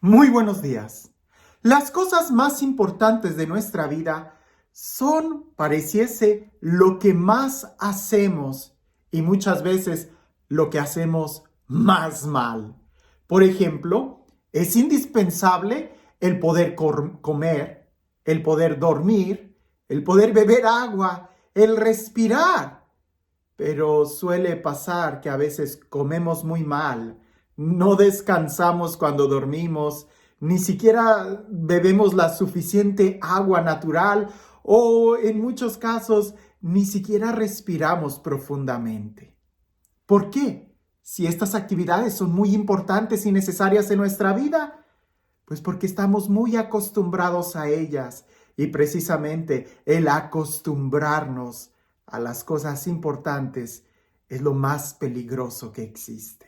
Muy buenos días. Las cosas más importantes de nuestra vida son, pareciese, lo que más hacemos y muchas veces lo que hacemos más mal. Por ejemplo, es indispensable el poder comer, el poder dormir, el poder beber agua, el respirar. Pero suele pasar que a veces comemos muy mal, no descansamos cuando dormimos, ni siquiera bebemos la suficiente agua natural o en muchos casos ni siquiera respiramos profundamente. ¿Por qué? Si estas actividades son muy importantes y necesarias en nuestra vida, pues porque estamos muy acostumbrados a ellas y precisamente el acostumbrarnos a las cosas importantes es lo más peligroso que existe.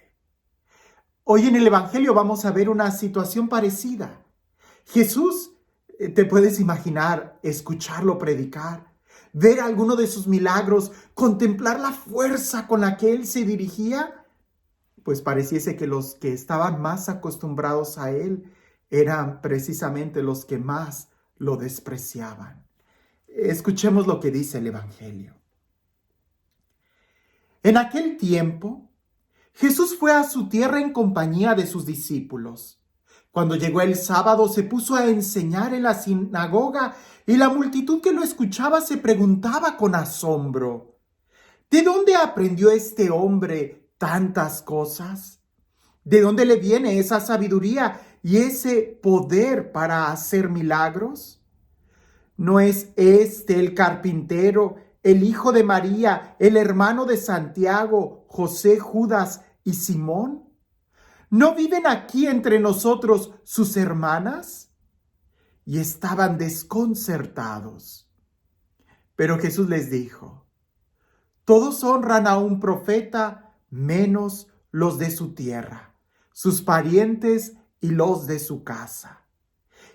Hoy en el Evangelio vamos a ver una situación parecida. Jesús, te puedes imaginar escucharlo predicar, ver alguno de sus milagros, contemplar la fuerza con la que él se dirigía, pues pareciese que los que estaban más acostumbrados a él eran precisamente los que más lo despreciaban. Escuchemos lo que dice el Evangelio. En aquel tiempo, Jesús fue a su tierra en compañía de sus discípulos. Cuando llegó el sábado, se puso a enseñar en la sinagoga y la multitud que lo escuchaba se preguntaba con asombro: ¿de dónde aprendió este hombre tantas cosas? ¿De dónde le viene esa sabiduría y ese poder para hacer milagros? ¿No es este el carpintero, el hijo de María, el hermano de Santiago, José, Judas y Simón? ¿No viven aquí entre nosotros sus hermanas? Y estaban desconcertados. Pero Jesús les dijo: todos honran a un profeta, menos los de su tierra, sus parientes y los de su casa.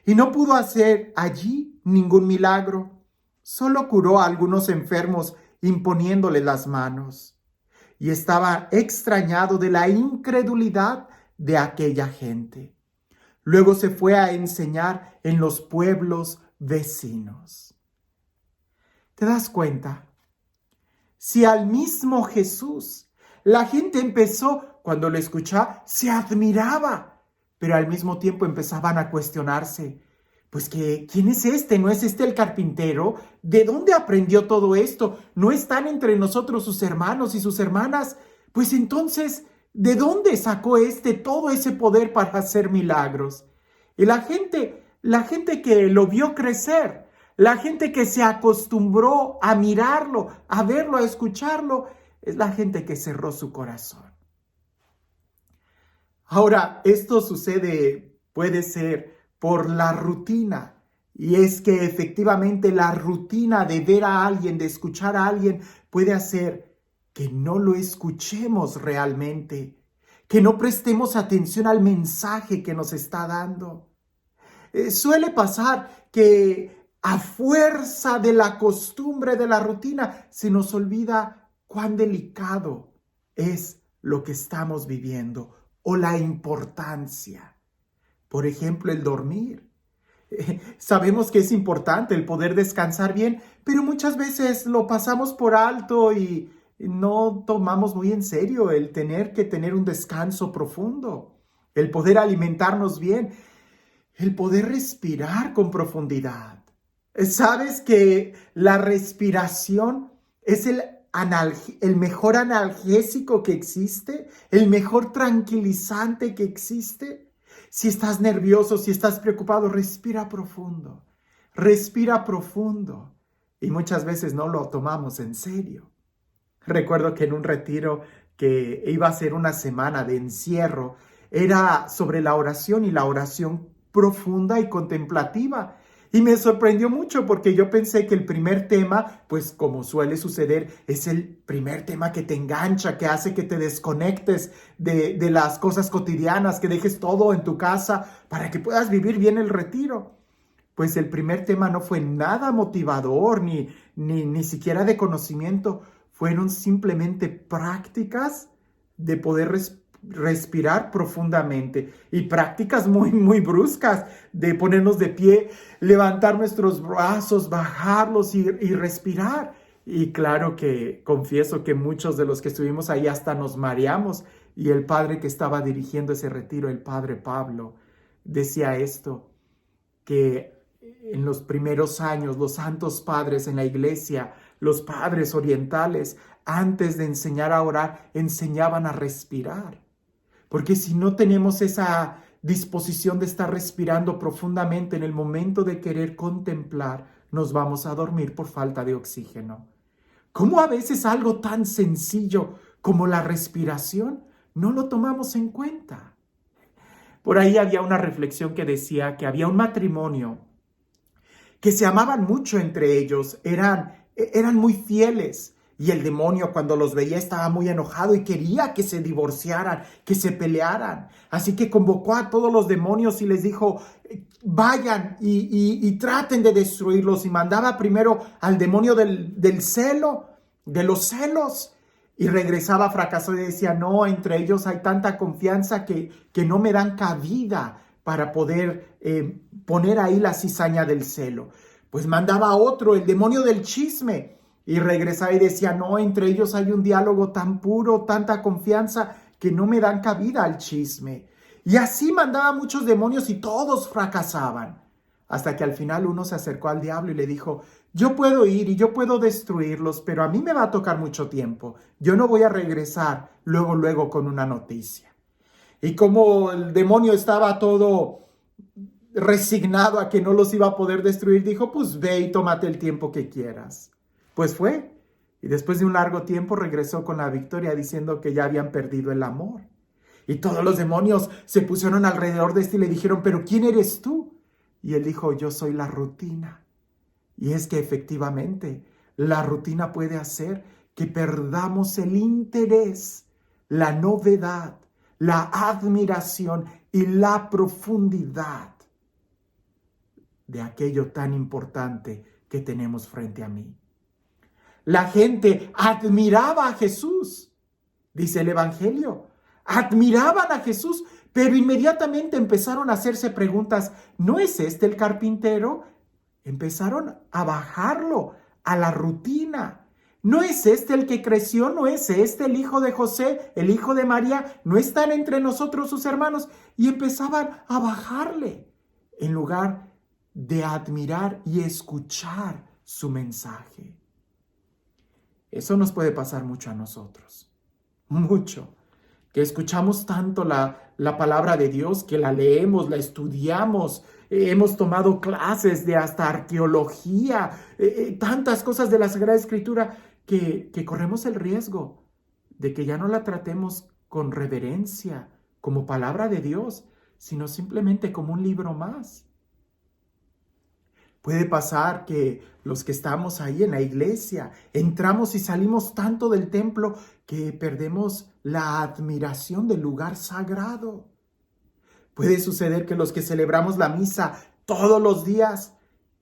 Y no pudo hacer allí ningún milagro, solo curó a algunos enfermos imponiéndoles las manos. Y estaba extrañado de la incredulidad de aquella gente. Luego se fue a enseñar en los pueblos vecinos. ¿Te das cuenta? Si al mismo Jesús la gente empezó, cuando lo escuchaba, se admiraba, pero al mismo tiempo empezaban a cuestionarse, pues que, ¿quién es este? ¿No es este el carpintero? ¿De dónde aprendió todo esto? ¿No están entre nosotros sus hermanos y sus hermanas? Pues entonces, ¿de dónde sacó todo ese poder para hacer milagros? Y la gente que lo vio crecer, la gente que se acostumbró a mirarlo, a verlo, a escucharlo, es la gente que cerró su corazón. Ahora, esto sucede, puede ser por la rutina. Y es que efectivamente la rutina de ver a alguien, de escuchar a alguien, puede hacer que no lo escuchemos realmente, que no prestemos atención al mensaje que nos está dando. Suele pasar que a fuerza de la costumbre, de la rutina, se nos olvida cuán delicado es lo que estamos viviendo o la importancia. Por ejemplo, el dormir. Sabemos que es importante el poder descansar bien, pero muchas veces lo pasamos por alto y no tomamos muy en serio el tener que tener un descanso profundo, el poder alimentarnos bien, el poder respirar con profundidad. ¿Sabes que la respiración es el mejor analgésico que existe? ¿El mejor tranquilizante que existe? Si estás nervioso, si estás preocupado, respira profundo. Respira profundo. Y muchas veces no lo tomamos en serio. Recuerdo que en un retiro que iba a ser una semana de encierro, era sobre la oración y la oración profunda y contemplativa. Y me sorprendió mucho porque yo pensé que el primer tema, pues como suele suceder, es el primer tema que te engancha, que hace que te desconectes de las cosas cotidianas, que dejes todo en tu casa para que puedas vivir bien el retiro. Pues el primer tema no fue nada motivador, ni siquiera de conocimiento. Fueron simplemente prácticas de poder respirar profundamente y prácticas muy, muy bruscas de ponernos de pie, levantar nuestros brazos, bajarlos y respirar. Y claro que confieso que muchos de los que estuvimos ahí hasta nos mareamos, y el padre que estaba dirigiendo ese retiro, el padre Pablo, decía esto, que en los primeros años los santos padres en la iglesia, los padres orientales, antes de enseñar a orar, enseñaban a respirar. Porque si no tenemos esa disposición de estar respirando profundamente en el momento de querer contemplar, nos vamos a dormir por falta de oxígeno. ¿Cómo a veces algo tan sencillo como la respiración no lo tomamos en cuenta? Por ahí había una reflexión que decía que había un matrimonio que se amaban mucho entre ellos, eran muy fieles, y el demonio cuando los veía estaba muy enojado y quería que se divorciaran, que se pelearan. Así que convocó a todos los demonios y les dijo, vayan y traten de destruirlos, y mandaba primero al demonio del celo, de los celos, y regresaba fracasado y decía, no, entre ellos hay tanta confianza que no me dan cabida para poder poner ahí la cizaña del celo. Pues mandaba a otro, el demonio del chisme, y regresaba y decía, no, entre ellos hay un diálogo tan puro, tanta confianza, que no me dan cabida al chisme. Y así mandaba muchos demonios y todos fracasaban. Hasta que al final uno se acercó al diablo y le dijo, yo puedo ir y yo puedo destruirlos, pero a mí me va a tocar mucho tiempo. Yo no voy a regresar luego con una noticia. Y como el demonio estaba todo resignado a que no los iba a poder destruir, dijo, pues ve y tómate el tiempo que quieras. Pues fue, y después de un largo tiempo regresó con la victoria diciendo que ya habían perdido el amor. Y todos los demonios se pusieron alrededor de este y le dijeron, pero ¿quién eres tú? Y él dijo, yo soy la rutina. Y es que efectivamente la rutina puede hacer que perdamos el interés, la novedad, la admiración y la profundidad de aquello tan importante que tenemos frente a mí. La gente admiraba a Jesús, dice el Evangelio. Admiraban a Jesús, pero inmediatamente empezaron a hacerse preguntas. ¿No es este el carpintero? Empezaron a bajarlo a la rutina. ¿No es este el que creció? ¿No es este el hijo de José, el hijo de María? ¿No están entre nosotros sus hermanos? Y empezaban a bajarle en lugar de admirar y escuchar su mensaje. Eso nos puede pasar mucho a nosotros, mucho, que escuchamos tanto la palabra de Dios, que la leemos, la estudiamos, hemos tomado clases de hasta arqueología, tantas cosas de la Sagrada Escritura, que corremos el riesgo de que ya no la tratemos con reverencia, como palabra de Dios, sino simplemente como un libro más. Puede pasar que los que estamos ahí en la iglesia, entramos y salimos tanto del templo que perdemos la admiración del lugar sagrado. Puede suceder que los que celebramos la misa todos los días,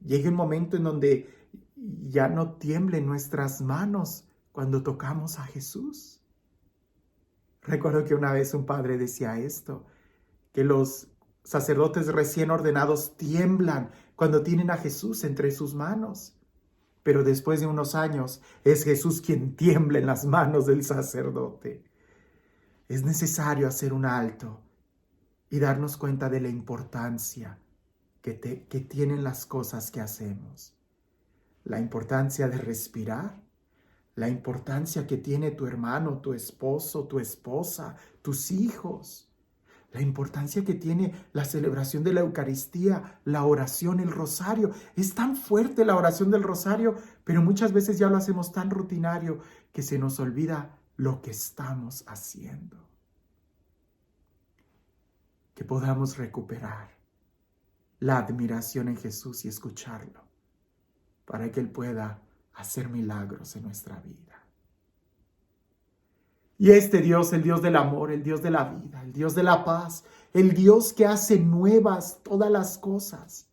llegue un momento en donde ya no tiemblen nuestras manos cuando tocamos a Jesús. Recuerdo que una vez un padre decía esto, que los sacerdotes recién ordenados tiemblan cuando tienen a Jesús entre sus manos. Pero después de unos años es Jesús quien tiembla en las manos del sacerdote. Es necesario hacer un alto y darnos cuenta de la importancia que tienen las cosas que hacemos. La importancia de respirar, la importancia que tiene tu hermano, tu esposo, tu esposa, tus hijos. La importancia que tiene la celebración de la Eucaristía, la oración, el rosario. Es tan fuerte la oración del rosario, pero muchas veces ya lo hacemos tan rutinario que se nos olvida lo que estamos haciendo. Que podamos recuperar la admiración en Jesús y escucharlo, para que Él pueda hacer milagros en nuestra vida. Y este Dios, el Dios del amor, el Dios de la vida, el Dios de la paz, el Dios que hace nuevas todas las cosas,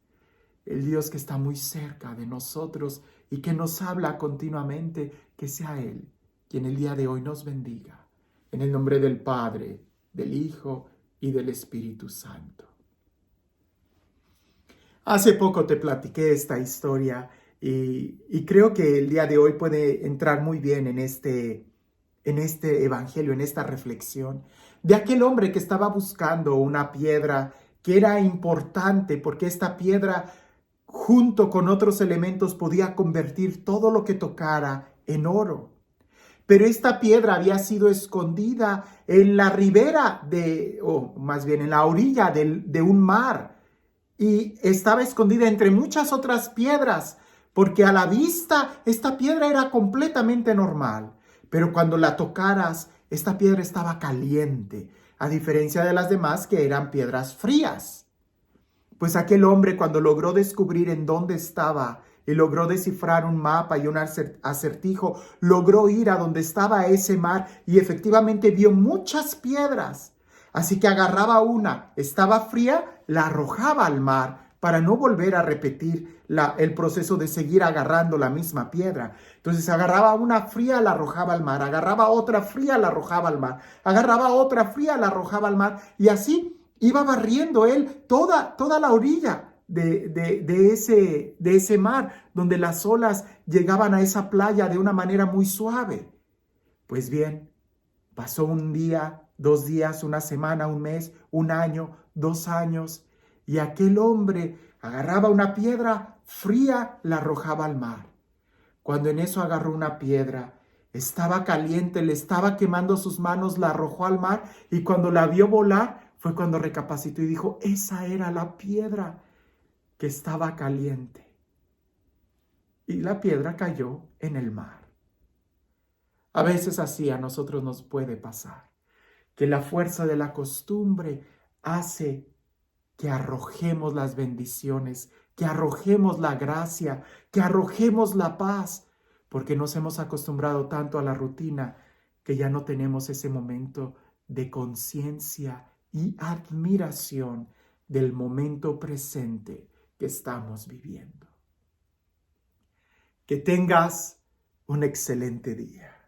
el Dios que está muy cerca de nosotros y que nos habla continuamente, que sea Él quien el día de hoy nos bendiga. En el nombre del Padre, del Hijo y del Espíritu Santo. Hace poco te platiqué esta historia y creo que el día de hoy puede entrar muy bien en este evangelio, en esta reflexión, de aquel hombre que estaba buscando una piedra que era importante porque esta piedra, junto con otros elementos, podía convertir todo lo que tocara en oro. Pero esta piedra había sido escondida en la ribera o más bien en la orilla de un mar, y estaba escondida entre muchas otras piedras, porque a la vista esta piedra era completamente normal, pero cuando la tocaras, esta piedra estaba caliente, a diferencia de las demás que eran piedras frías. Pues aquel hombre, cuando logró descubrir en dónde estaba y logró descifrar un mapa y un acertijo, logró ir a donde estaba ese mar y efectivamente vio muchas piedras. Así que agarraba una, estaba fría, la arrojaba al mar para no volver a repetir el proceso de seguir agarrando la misma piedra. Entonces agarraba una fría, la arrojaba al mar, agarraba otra fría, la arrojaba al mar, agarraba otra fría, la arrojaba al mar, y así iba barriendo él toda la orilla de ese mar, donde las olas llegaban a esa playa de una manera muy suave. Pues bien, pasó un día, 2 días, una semana, un mes, un año, 2 años, y aquel hombre agarraba una piedra fría, la arrojaba al mar. Cuando en eso agarró una piedra, estaba caliente, le estaba quemando sus manos, la arrojó al mar, y cuando la vio volar, fue cuando recapacitó y dijo, esa era la piedra que estaba caliente. Y la piedra cayó en el mar. A veces así a nosotros nos puede pasar, que la fuerza de la costumbre hace que arrojemos las bendiciones, que arrojemos la gracia, que arrojemos la paz, porque nos hemos acostumbrado tanto a la rutina que ya no tenemos ese momento de conciencia y admiración del momento presente que estamos viviendo. Que tengas un excelente día.